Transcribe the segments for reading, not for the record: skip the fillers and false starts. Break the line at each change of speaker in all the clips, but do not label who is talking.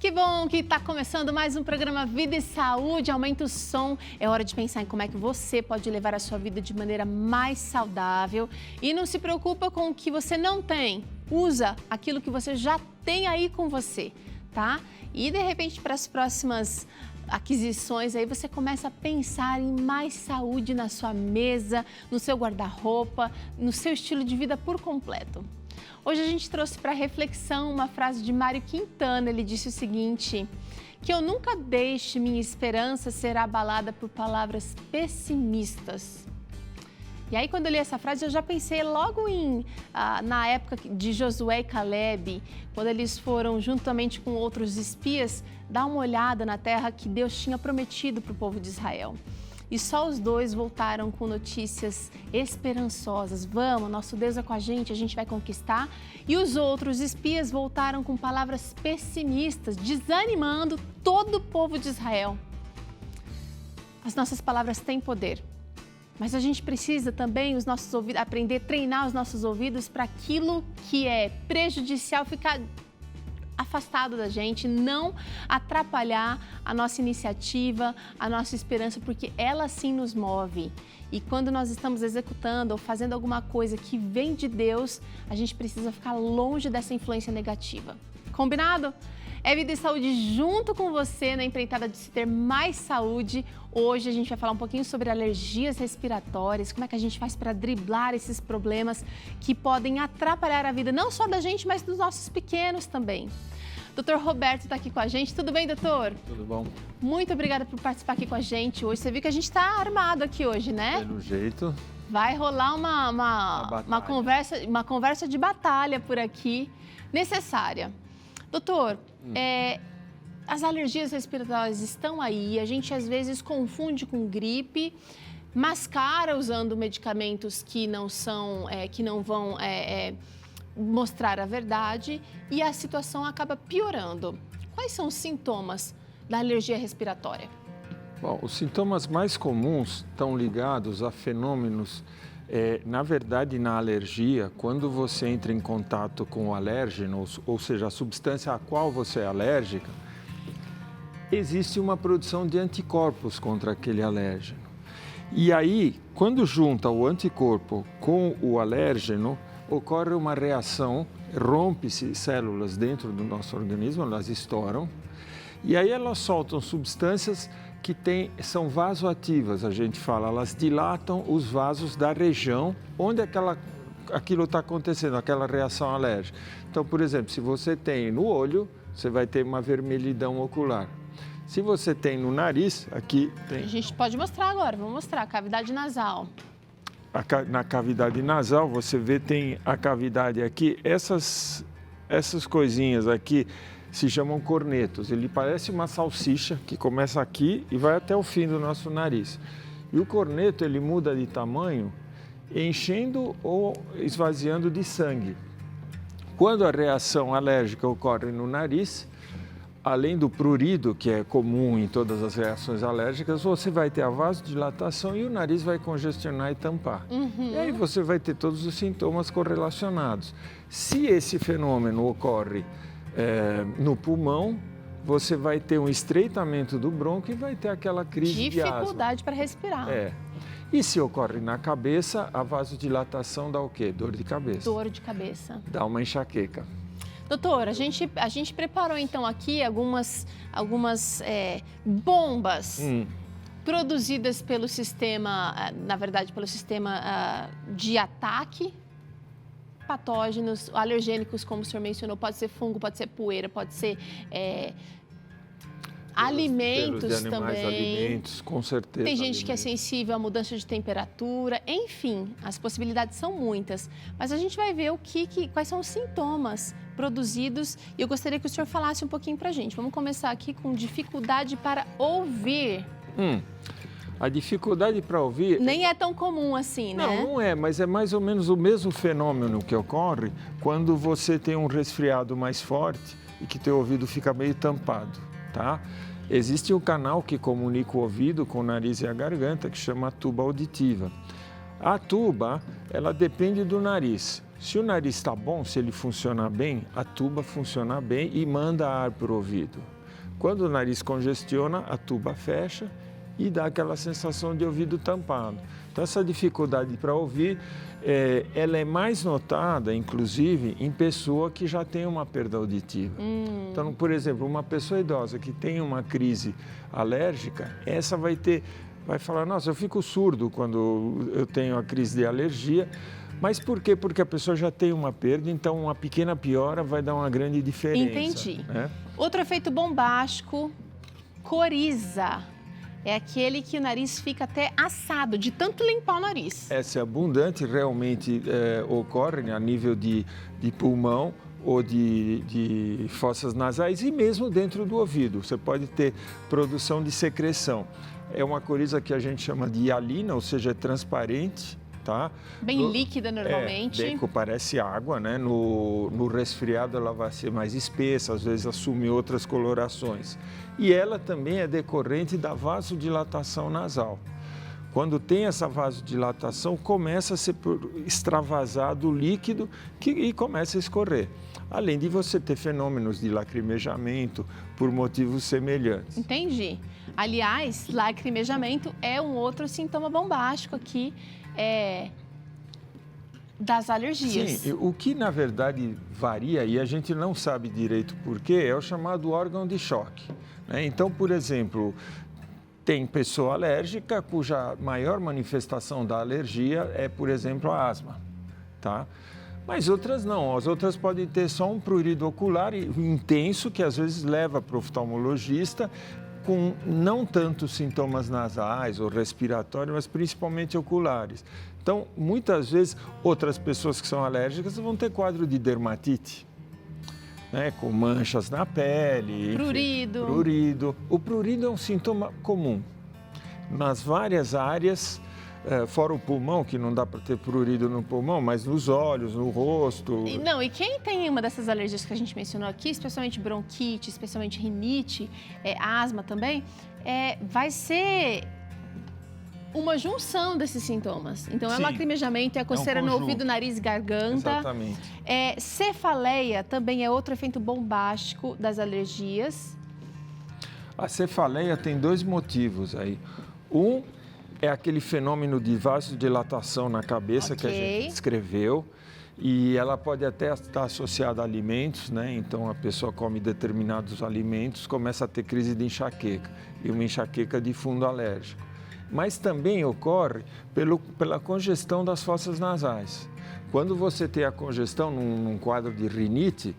Que bom que está começando mais um programa Vida e Saúde. Aumenta o som. É hora de pensar em como é que você pode levar a sua vida de maneira mais saudável. E não se preocupa com o que você não tem. Usa aquilo que você já tem aí com você, tá? E de repente para as próximas aquisições aí você começa a pensar em mais saúde na sua mesa, no seu guarda-roupa, no seu estilo de vida por completo. Hoje a gente trouxe para reflexão uma frase de Mário Quintana. Ele disse o seguinte: que eu nunca deixe minha esperança ser abalada por palavras pessimistas. E aí, quando eu li essa frase, eu já pensei logo na época de Josué e Caleb, quando eles foram, juntamente com outros espias, dar uma olhada na terra que Deus tinha prometido para o povo de Israel. E só os dois voltaram com notícias esperançosas. Vamos, nosso Deus é com a gente vai conquistar. E os outros espias voltaram com palavras pessimistas, desanimando todo o povo de Israel. As nossas palavras têm poder, mas a gente precisa também aprender a treinar os nossos ouvidos para aquilo que é prejudicial ficar afastado da gente, não atrapalhar a nossa iniciativa, a nossa esperança, porque ela sim nos move. E quando nós estamos executando ou fazendo alguma coisa que vem de Deus, a gente precisa ficar longe dessa influência negativa. Combinado? É Vida e Saúde junto com você na empreitada de se ter mais saúde. Hoje a gente vai falar um pouquinho sobre alergias respiratórias, como é que a gente faz para driblar esses problemas que podem atrapalhar a vida não só da gente, mas dos nossos pequenos também. Doutor Roberto está aqui com a gente. Tudo bem, doutor?
Tudo bom.
Muito obrigada por participar aqui com a gente hoje. Você viu que a gente está armado aqui hoje, né?
Pelo jeito.
Vai rolar uma conversa de batalha por aqui, necessária. Doutor, as alergias respiratórias estão aí, a gente às vezes confunde com gripe, mascara usando medicamentos que não vão mostrar a verdade e a situação acaba piorando. Quais são os sintomas da alergia respiratória?
Bom, os sintomas mais comuns estão ligados a fenômenos, na verdade, na alergia, quando você entra em contato com o alérgeno, ou seja, a substância a qual você é alérgica, existe uma produção de anticorpos contra aquele alérgeno. E aí, quando junta o anticorpo com o alérgeno, ocorre uma reação, rompe-se células dentro do nosso organismo, elas estouram, e aí elas soltam substâncias que são vasoativas, a gente fala, elas dilatam os vasos da região onde aquilo está acontecendo, aquela reação alérgica. Então, por exemplo, se você tem no olho, você vai ter uma vermelhidão ocular. Se você tem no nariz, aqui tem...
A gente pode mostrar agora, vamos mostrar, cavidade nasal.
Na cavidade nasal, você vê, tem a cavidade aqui, essas coisinhas aqui se chamam cornetos. Ele parece uma salsicha que começa aqui e vai até o fim do nosso nariz. E o corneto, ele muda de tamanho enchendo ou esvaziando de sangue. Quando a reação alérgica ocorre no nariz, além do prurido, que é comum em todas as reações alérgicas, você vai ter a vasodilatação e o nariz vai congestionar e tampar. E aí você vai ter todos os sintomas correlacionados. Se esse fenômeno ocorre no pulmão, você vai ter um estreitamento do bronco e vai ter aquela crise de asma.
Dificuldade para respirar.
E se ocorre na cabeça, a vasodilatação dá o quê? Dor de cabeça.
Dor de cabeça.
Dá uma enxaqueca.
Doutor, a gente preparou então aqui algumas bombas produzidas pelo sistema, na verdade, pelo sistema de ataque, patógenos, alergênicos, como o senhor mencionou, pode ser fungo, pode ser poeira, pode ser alimentos também.
Alimentos, com certeza.
Tem gente que é sensível à mudança de temperatura, enfim, as possibilidades são muitas. Mas a gente vai ver quais são os sintomas produzidos e eu gostaria que o senhor falasse um pouquinho pra gente. Vamos começar aqui com dificuldade para ouvir.
A dificuldade para ouvir...
Nem é tão comum assim, né?
Não é, mas é mais ou menos o mesmo fenômeno que ocorre quando você tem um resfriado mais forte e que teu ouvido fica meio tampado, tá? Existe um canal que comunica o ouvido com o nariz e a garganta, que chama tuba auditiva. A tuba, ela depende do nariz. Se o nariz está bom, se ele funcionar bem, a tuba funciona bem e manda ar para o ouvido. Quando o nariz congestiona, a tuba fecha e dá aquela sensação de ouvido tampado. Então, essa dificuldade para ouvir, ela é mais notada, inclusive, em pessoa que já tem uma perda auditiva. Então, por exemplo, uma pessoa idosa que tem uma crise alérgica, essa vai falar, nossa, eu fico surdo quando eu tenho a crise de alergia. Mas por quê? Porque a pessoa já tem uma perda, então uma pequena piora vai dar uma grande diferença.
Entendi.
Né?
Outro efeito bombástico, coriza. É aquele que o nariz fica até assado, de tanto limpar o nariz.
Essa é abundante, realmente ocorre a nível de pulmão ou de fossas nasais e mesmo dentro do ouvido. Você pode ter produção de secreção. É uma coriza que a gente chama de hialina, ou seja, é transparente. Tá?
Bem líquida normalmente.
Bem, parece água, né? No resfriado ela vai ser mais espessa, às vezes assume outras colorações. E ela também é decorrente da vasodilatação nasal. Quando tem essa vasodilatação, começa a ser extravasado o líquido e começa a escorrer. Além de você ter fenômenos de lacrimejamento por motivos semelhantes.
Entendi. Aliás, lacrimejamento é um outro sintoma bombástico aqui das alergias.
Sim, o que na verdade varia, e a gente não sabe direito por quê, é o chamado órgão de choque. Né? Então, por exemplo, tem pessoa alérgica cuja maior manifestação da alergia é, por exemplo, a asma. Tá? Mas outras não, as outras podem ter só um prurido ocular intenso que às vezes leva para o oftalmologista com não tanto sintomas nasais ou respiratórios, mas principalmente oculares. Então, muitas vezes, outras pessoas que são alérgicas vão ter quadro de dermatite, né, com manchas na pele.
Prurido.
Enfim, prurido. O prurido é um sintoma comum nas várias áreas, fora o pulmão, que não dá para ter prurido no pulmão, mas nos olhos, no rosto.
Não, e quem tem uma dessas alergias que a gente mencionou aqui, especialmente bronquite, especialmente rinite, asma também, vai ser uma junção desses sintomas. Então,
Sim,
é lacrimejamento, é coceira no ouvido, nariz e garganta.
Exatamente.
Cefaleia também é outro efeito bombástico das alergias.
A cefaleia tem dois motivos aí. Um é aquele fenômeno de vasodilatação na cabeça que a gente descreveu. E ela pode até estar associada a alimentos, né? Então, a pessoa come determinados alimentos, começa a ter crise de enxaqueca. E uma enxaqueca de fundo alérgico. Mas também ocorre pela congestão das fossas nasais. Quando você tem a congestão num quadro de rinite,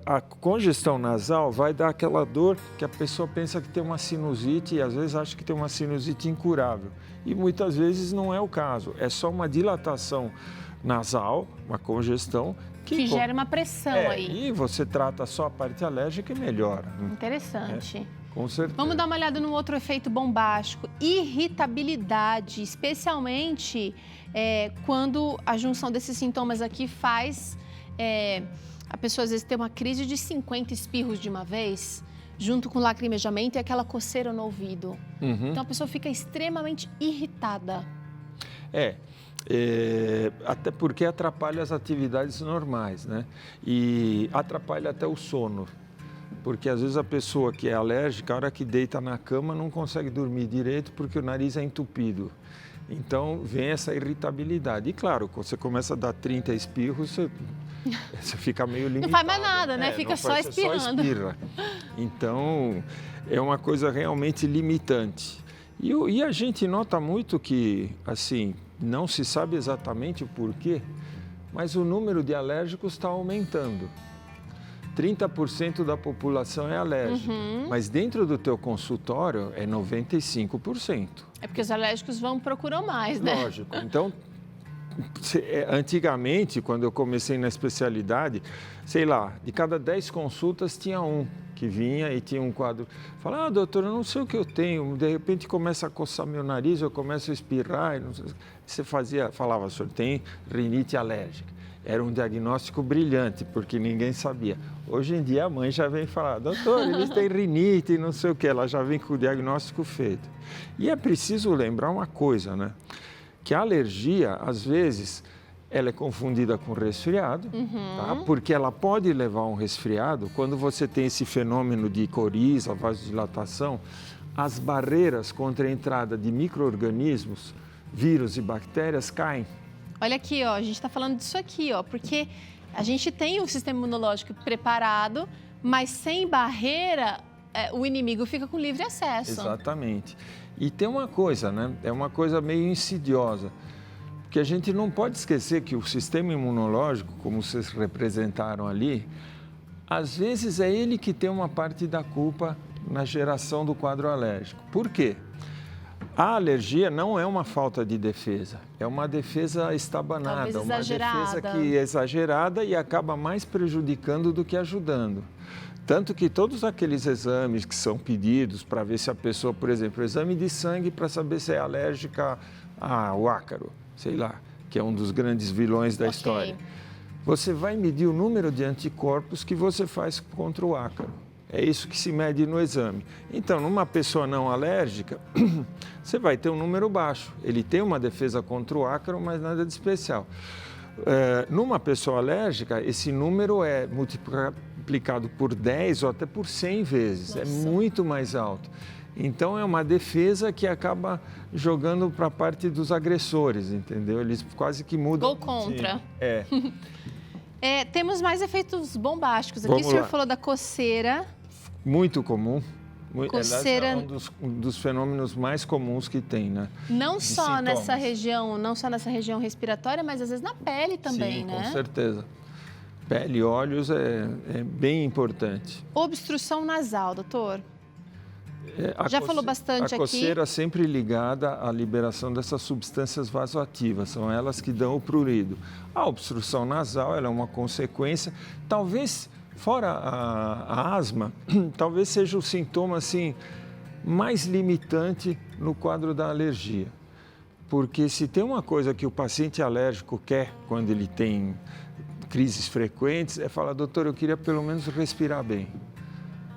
a congestão nasal vai dar aquela dor que a pessoa pensa que tem uma sinusite e às vezes acha que tem uma sinusite incurável. E muitas vezes não é o caso, é só uma dilatação nasal, uma congestão
que gera uma pressão aí.
E você trata só a parte alérgica e melhora.
Interessante.
Com certeza.
Vamos dar uma olhada no outro efeito bombástico, irritabilidade, especialmente quando a junção desses sintomas aqui faz a pessoa às vezes ter uma crise de 50 espirros de uma vez, junto com lacrimejamento e aquela coceira no ouvido. Então a pessoa fica extremamente irritada.
Até porque atrapalha as atividades normais, né? E atrapalha até o sono. Porque às vezes a pessoa que é alérgica, a hora que deita na cama, não consegue dormir direito porque o nariz é entupido. Então vem essa irritabilidade. E claro, quando você começa a dar 30 espirros, você fica meio limitado.
Não faz mais nada, né? Fica só espirrando.
Só espirra. Então é uma coisa realmente limitante. E a gente nota muito que, assim, não se sabe exatamente o porquê, mas o número de alérgicos está aumentando. 30% da população é alérgica, mas dentro do teu consultório é 95%.
É porque os alérgicos procuram mais, né?
Lógico. Então, antigamente, quando eu comecei na especialidade, sei lá, de cada 10 consultas tinha um que vinha e tinha um quadro. Falava, doutor, eu não sei o que eu tenho, de repente começa a coçar meu nariz, eu começo a espirrar. Você falava, senhor, tem rinite alérgica. Era um diagnóstico brilhante, porque ninguém sabia. Hoje em dia a mãe já vem falar, doutor, eles têm rinite e não sei o que, ela já vem com o diagnóstico feito. E é preciso lembrar uma coisa, né? Que a alergia, às vezes, ela é confundida com resfriado, tá? Porque ela pode levar a um resfriado. Quando você tem esse fenômeno de coriza, vasodilatação, as barreiras contra a entrada de micro-organismos, vírus e bactérias caem.
Olha aqui, ó, a gente está falando disso aqui, ó, porque a gente tem o sistema imunológico preparado, mas sem barreira, o inimigo fica com livre acesso.
Exatamente. E tem uma coisa, né? É uma coisa meio insidiosa, porque a gente não pode esquecer que o sistema imunológico, como vocês representaram ali, às vezes é ele que tem uma parte da culpa na geração do quadro alérgico. Por quê? A alergia não é uma falta de defesa, é uma defesa estabanada, uma defesa que é exagerada e acaba mais prejudicando do que ajudando. Tanto que todos aqueles exames que são pedidos para ver se a pessoa, por exemplo, exame de sangue para saber se é alérgica ao ácaro, sei lá, que é um dos grandes vilões da história. Você vai medir o número de anticorpos que você faz contra o ácaro. É isso que se mede no exame. Então, numa pessoa não alérgica, você vai ter um número baixo. Ele tem uma defesa contra o ácaro, mas nada de especial. Numa pessoa alérgica, esse número é multiplicado por 10 ou até por 100 vezes. Nossa. É muito mais alto. Então, é uma defesa que acaba jogando para a parte dos agressores, entendeu? Eles quase que mudam.
Gol contra. Temos mais efeitos bombásticos aqui.
Vamos
o senhor
lá.
Falou da coceira.
Muito comum.
Coceira...
É um dos fenômenos mais comuns que tem, né?
Não só nessa região respiratória, mas às vezes na pele também,
sim,
né?
Com certeza. Pele e olhos é bem importante.
Obstrução nasal, doutor. Falou bastante aqui.
A coceira sempre ligada à liberação dessas substâncias vasoativas, são elas que dão o prurido. A obstrução nasal ela é uma consequência, talvez, fora a asma, talvez seja o sintoma assim, mais limitante no quadro da alergia. Porque se tem uma coisa que o paciente alérgico quer quando ele tem crises frequentes, é falar, doutor, eu queria pelo menos respirar bem.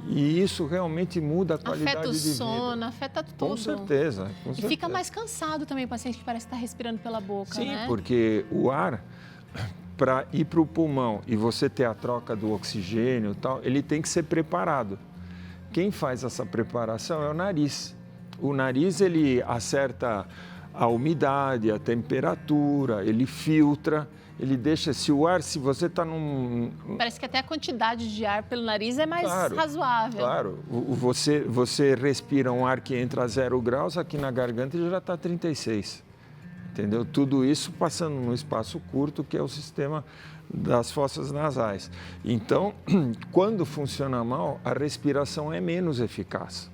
E isso realmente muda a qualidade de vida.
Afeta o sono, afeta tudo.
Com certeza.
E fica mais cansado também o paciente que parece estar respirando pela boca,
sim,
né?
Sim, porque o ar, para ir para o pulmão e você ter a troca do oxigênio e tal, ele tem que ser preparado. Quem faz essa preparação é o nariz. O nariz, ele acerta a umidade, a temperatura, ele filtra. Ele deixa, se você está num...
Parece que até a quantidade de ar pelo nariz é mais razoável.
Claro, você respira um ar que entra a 0 graus, aqui na garganta já está 36, entendeu? Tudo isso passando num espaço curto, que é o sistema das fossas nasais. Então, quando funciona mal, a respiração é menos eficaz.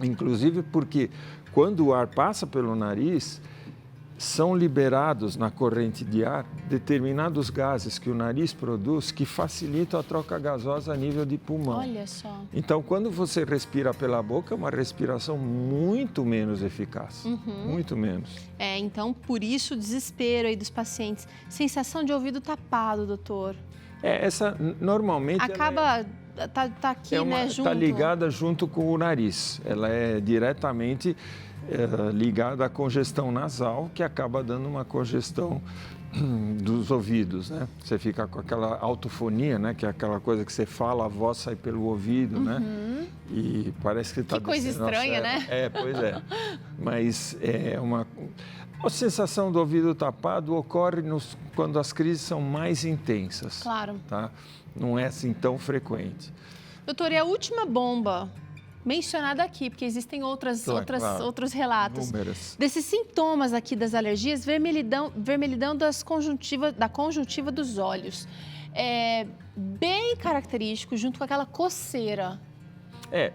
Inclusive porque quando o ar passa pelo nariz, são liberados na corrente de ar determinados gases que o nariz produz que facilitam a troca gasosa a nível de pulmão.
Olha só.
Então, quando você respira pela boca, é uma respiração muito menos eficaz. Muito menos.
Então, por isso o desespero aí dos pacientes. Sensação de ouvido tapado, doutor.
Essa normalmente...
Acaba... Tá aqui, né, junto.
Está ligada junto com o nariz. Ela é diretamente... ligada à congestão nasal, que acaba dando uma congestão dos ouvidos, né? Você fica com aquela autofonia, né? Que é aquela coisa que você fala, a voz sai pelo ouvido, né? E parece que está...
Que coisa estranha, né?
Pois é. Mas a sensação do ouvido tapado ocorre quando as crises são mais intensas.
Claro.
Tá? Não é assim tão frequente.
Doutor, e a última bomba mencionada aqui, porque existem outros relatos.
Números.
Desses sintomas aqui das alergias, vermelhidão da conjuntiva dos olhos. É bem característico, junto com aquela coceira.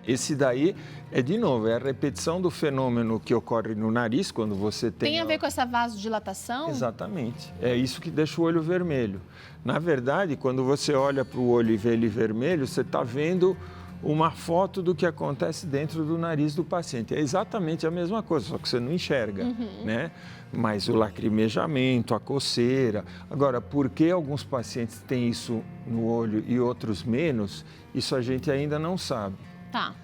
Esse daí de novo, é a repetição do fenômeno que ocorre no nariz, quando você tem...
Tem a ver com essa vasodilatação?
Exatamente. É isso que deixa o olho vermelho. Na verdade, quando você olha para o olho e vê ele vermelho, você está vendo uma foto do que acontece dentro do nariz do paciente. É exatamente a mesma coisa, só que você não enxerga, né? Mas o lacrimejamento, a coceira... Agora, por que alguns pacientes têm isso no olho e outros menos, isso a gente ainda não sabe.
Tá.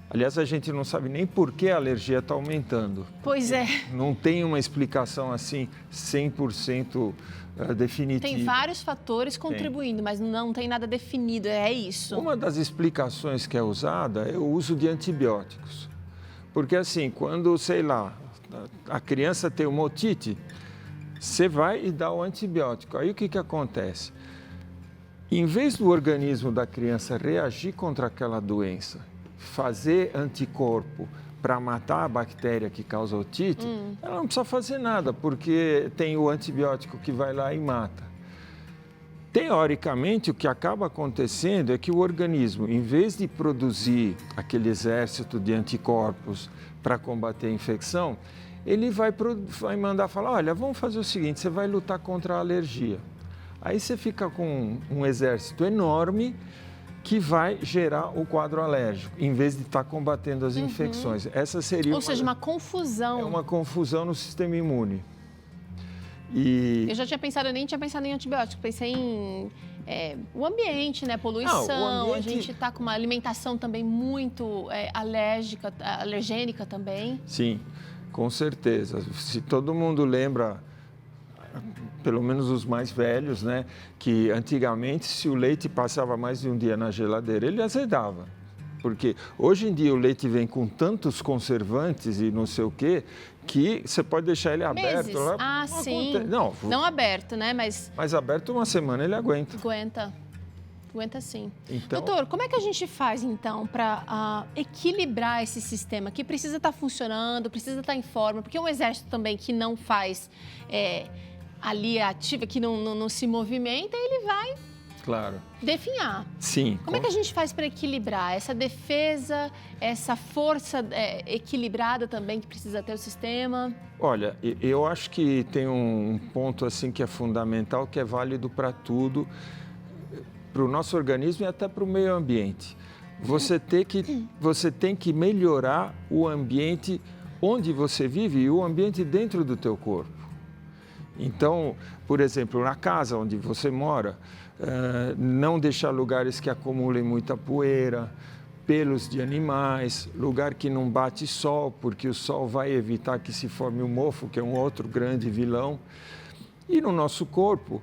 Aliás, a gente não sabe nem por que a alergia está aumentando.
Pois é.
Não tem uma explicação assim 100% definitiva.
Tem vários fatores contribuindo, mas não tem nada definido, é isso.
Uma das explicações que é usada é o uso de antibióticos. Porque assim, quando, sei lá, a criança tem uma otite, você vai e dá o antibiótico. Aí o que acontece? Em vez do organismo da criança reagir contra aquela doença, fazer anticorpo para matar a bactéria que causa otite, ela não precisa fazer nada, porque tem o antibiótico que vai lá e mata. Teoricamente, o que acaba acontecendo é que o organismo, em vez de produzir aquele exército de anticorpos para combater a infecção, ele vai mandar falar, olha, vamos fazer o seguinte, você vai lutar contra a alergia. Aí você fica com um exército enorme que vai gerar o quadro alérgico, em vez de estar combatendo as infecções. Essa seria
Ou seja, uma confusão.
É uma confusão no sistema imune.
Eu já nem tinha pensado em antibiótico, pensei em o ambiente, né? Poluição, a gente está com uma alimentação também muito alergênica também.
Sim, com certeza. Se todo mundo lembra, pelo menos os mais velhos, né? Que antigamente, se o leite passava mais de um dia na geladeira, ele azedava. Porque hoje em dia o leite vem com tantos conservantes e não sei o quê, que você pode deixar ele aberto.
Lá, sim. Não aberto, né? Mas
aberto uma semana ele aguenta.
Aguenta sim.
Então...
Doutor, como é que a gente faz, então, para equilibrar esse sistema que precisa estar funcionando, precisa estar em forma? Porque um exército também que não faz ali ativa, que não se movimenta, ele vai...
Claro.
Definhar.
Sim.
Como é que a gente faz para equilibrar essa defesa, essa força equilibrada também que precisa ter o sistema?
Olha, eu acho que tem um ponto assim que é fundamental, que é válido para tudo, para o nosso organismo e até para o meio ambiente. Você tem que melhorar o ambiente onde você vive e o ambiente dentro do teu corpo. Então, por exemplo, na casa onde você mora, não deixar lugares que acumulem muita poeira, pelos de animais, lugar que não bate sol, porque o sol vai evitar que se forme o mofo, que é um outro grande vilão. E no nosso corpo,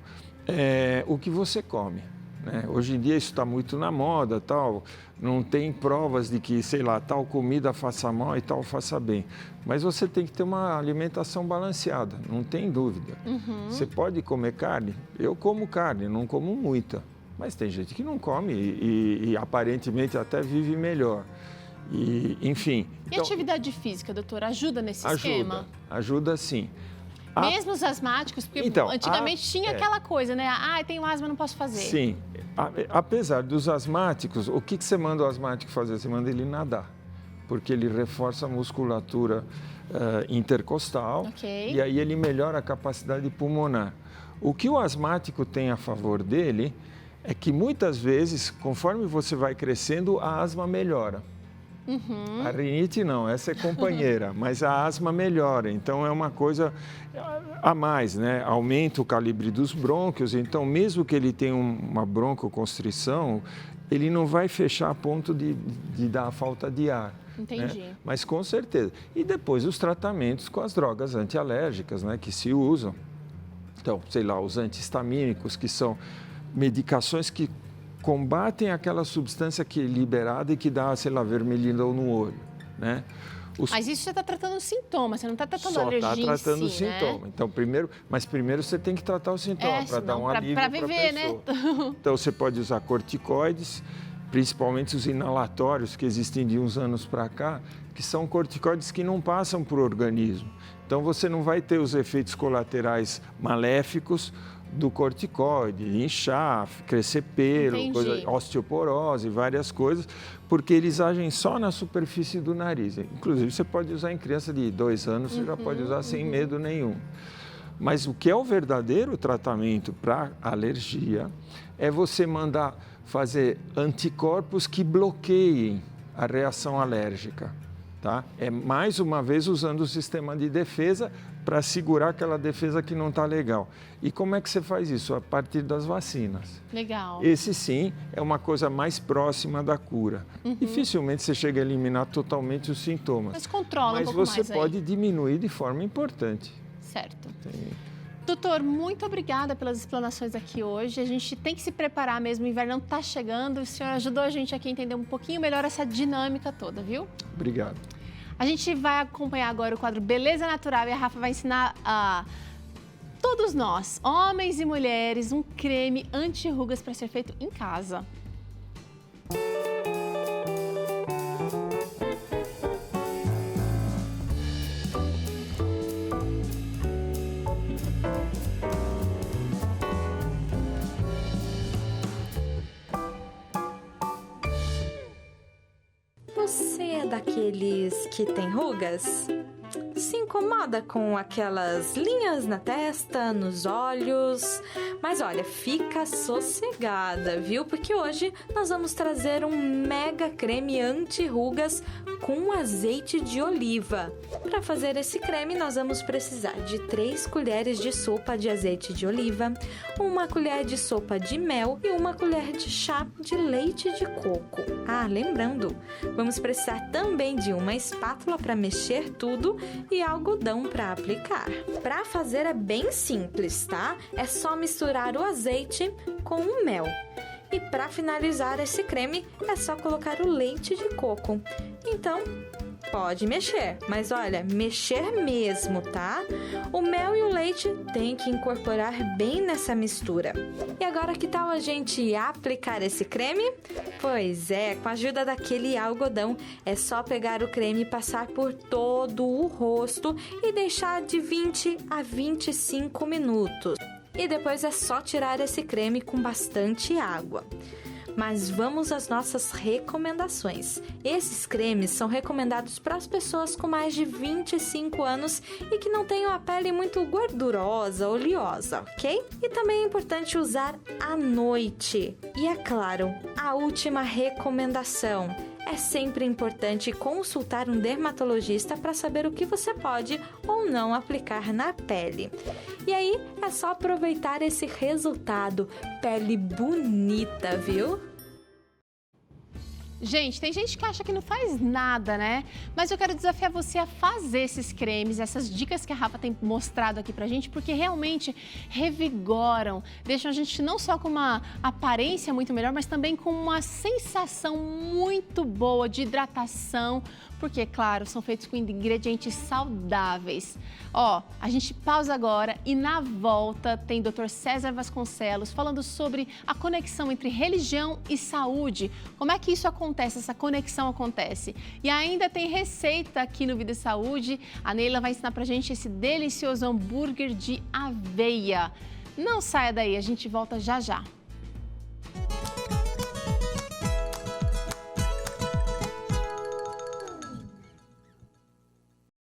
o que você come. Né? Hoje em dia isso está muito na moda, tal. Não tem provas de que, sei lá, tal comida faça mal e tal faça bem. Mas você tem que ter uma alimentação balanceada, não tem dúvida. Você pode comer carne? Eu como carne, não como muita. Mas tem gente que não come e aparentemente até vive melhor. Enfim.
E atividade física, doutor, ajuda nesse esquema?
Ajuda sim.
Mesmo os asmáticos, porque antigamente tinha aquela coisa, né? Tenho asma, não posso fazer.
Sim. Apesar dos asmáticos, o que você manda o asmático fazer? Você manda ele nadar, porque ele reforça a musculatura intercostal e aí ele melhora a capacidade pulmonar. O que o asmático tem a favor dele é que muitas vezes, conforme você vai crescendo, a asma melhora. A rinite não, essa é companheira, mas a asma melhora, então é uma coisa a mais, né? Aumenta o calibre dos brônquios, então mesmo que ele tenha uma broncoconstrição, ele não vai fechar a ponto de dar falta de ar.
Entendi.
Né? Mas com certeza. E depois os tratamentos com as drogas antialérgicas, né? Que se usam. Então, sei lá, os antihistamínicos, que são medicações que combatem aquela substância que é liberada e que dá, sei lá, vermelhidão no olho, né?
Mas isso você está tratando o sintoma, você não está tratando a alergia em si,
Só está tratando o sintoma.
Né?
Então, primeiro você tem que tratar o sintoma para dar um alívio para a pessoa.
Para viver, né?
Então, você pode usar corticoides, principalmente os inalatórios que existem de uns anos para cá, que são corticoides que não passam por organismo. Então, você não vai ter os efeitos colaterais maléficos do corticoide, inchar, crescer pelo, osteoporose, várias coisas, porque eles agem só na superfície do nariz. Inclusive, você pode usar em criança de 2 anos, você já pode usar sem medo nenhum. Mas o que é o verdadeiro tratamento para alergia é você mandar fazer anticorpos que bloqueiem a reação alérgica. tá? É mais uma vez usando o sistema de defesa para segurar aquela defesa que não está legal. E como é que você faz isso? A partir das vacinas.
Legal.
Esse sim é uma coisa mais próxima da cura. Dificilmente você chega a eliminar totalmente os sintomas.
Mas controla um pouco
mais.
mais
Mas você pode
aí.
diminuir de forma importante.
Certo.
Tem...
Doutor, muito obrigada pelas explanações aqui hoje. A gente tem que se preparar mesmo, o inverno está chegando. O senhor ajudou a gente aqui a entender um pouquinho melhor essa dinâmica toda, viu?
Obrigado.
A gente vai acompanhar agora o quadro Beleza Natural e a Rafa vai ensinar a todos nós, homens e mulheres, um creme anti-rugas para ser feito em casa.
Você é daqueles que tem rugas? Se incomoda com aquelas linhas na testa, nos olhos? Mas olha, fica sossegada, viu? Porque hoje nós vamos trazer um mega creme anti-rugas com azeite de oliva. Para fazer esse creme, nós vamos precisar de 3 colheres de sopa de azeite de oliva, 1 colher de sopa de mel e 1 colher de chá de leite de coco. Ah, lembrando, vamos precisar também de uma espátula para mexer tudo e algodão para aplicar. Para fazer é bem simples, tá? É só misturar o azeite com o mel. E para finalizar esse creme, é só colocar o leite de coco. Então, pode mexer, mas olha, mexer mesmo, tá? O mel e o leite tem que incorporar bem nessa mistura. E agora que tal a gente aplicar esse creme? Pois é, com a ajuda daquele algodão, é só pegar o creme e passar por todo o rosto e deixar de 20 a 25 minutos. E depois é só tirar esse creme com bastante água. Mas vamos às nossas recomendações. Esses cremes são recomendados para as pessoas com mais de 25 anos e que não tenham a pele muito gordurosa, oleosa, ok? E também é importante usar à noite. E é claro, a última recomendação. É sempre importante consultar um dermatologista para saber o que você pode ou não aplicar na pele. E aí, é só aproveitar esse resultado. Pele bonita, viu?
Gente, tem gente que acha que não faz nada, né? Mas eu quero desafiar você a fazer esses cremes, essas dicas que a Rafa tem mostrado aqui pra gente, porque realmente revigoram, deixam a gente não só com uma aparência muito melhor, mas também com uma sensação muito boa de hidratação, porque, claro, são feitos com ingredientes saudáveis. Ó, a gente pausa agora e na volta tem Dr. César Vasconcelos falando sobre a conexão entre religião e saúde. Como é que isso acontece, essa conexão acontece? E ainda tem receita aqui no Vida e Saúde. A Neila vai ensinar pra gente esse delicioso hambúrguer de aveia. Não saia daí, a gente volta já já.